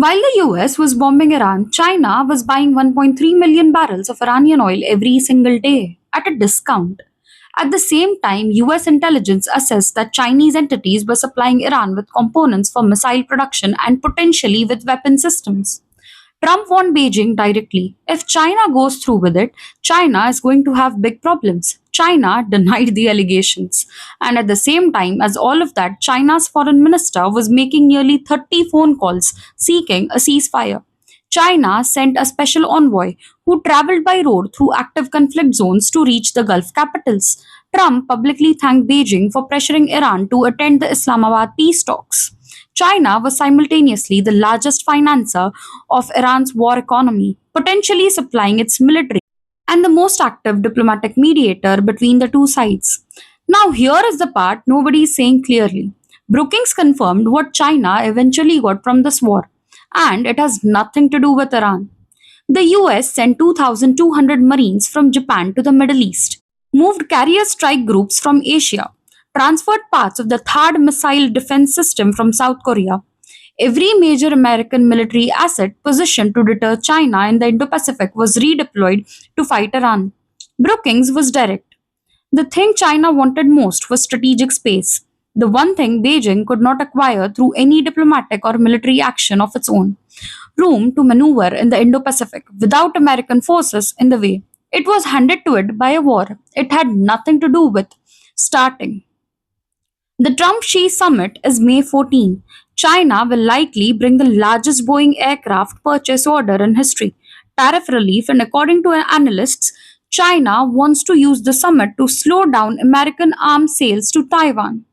While the US was bombing Iran, China was buying 1.3 million barrels of Iranian oil every single day at a discount. At the same time, US intelligence assessed that Chinese entities were supplying Iran with components for missile production and potentially with weapon systems. Trump warned Beijing directly if China goes through with it, China is going to have big problems. China denied the allegations. And at the same time as all of that, China's foreign minister was making nearly 30 phone calls seeking a ceasefire. China sent a special envoy who traveled by road through active conflict zones to reach the Gulf capitals. Trump publicly thanked Beijing for pressuring Iran to attend the Islamabad peace talks. China was simultaneously the largest financer of Iran's war economy, potentially supplying its military and the most active diplomatic mediator between the two sides. Now, here is the part nobody is saying clearly. Brookings confirmed what China eventually got from this war, and it has nothing to do with Iran. The US sent 2,200 Marines from Japan to the Middle East, moved carrier strike groups from Asia, transferred parts of the THAAD missile defense system from South Korea. Every major American military asset positioned to deter China in the Indo Pacific was redeployed to fight Iran. Brookings was direct. The thing China wanted most was strategic space, the one thing Beijing could not acquire through any diplomatic or military action of its own. Room to maneuver in the Indo Pacific without American forces in the way. It was handed to it by a war it had nothing to do with starting. The Trump Xi summit is May 14. China will likely bring the largest Boeing aircraft purchase order in history. Tariff relief, and according to analysts, China wants to use the summit to slow down American arms sales to Taiwan.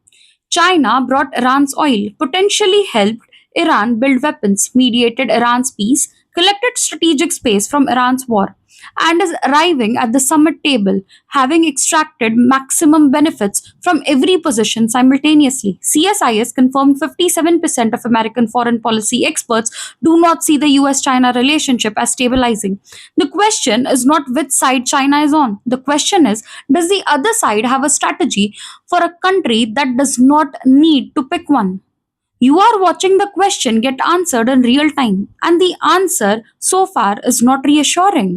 China brought Iran's oil, potentially helped Iran build weapons, mediated Iran's peace, collected strategic space from Iran's war, and is arriving at the summit table, having extracted maximum benefits from every position simultaneously. CSIS confirmed 57% of American foreign policy experts do not see the US China relationship as stabilizing. The question is not which side China is on. The question is, does the other side have a strategy for a country that does not need to pick one? You are watching the question get answered in real time, and the answer so far is not reassuring.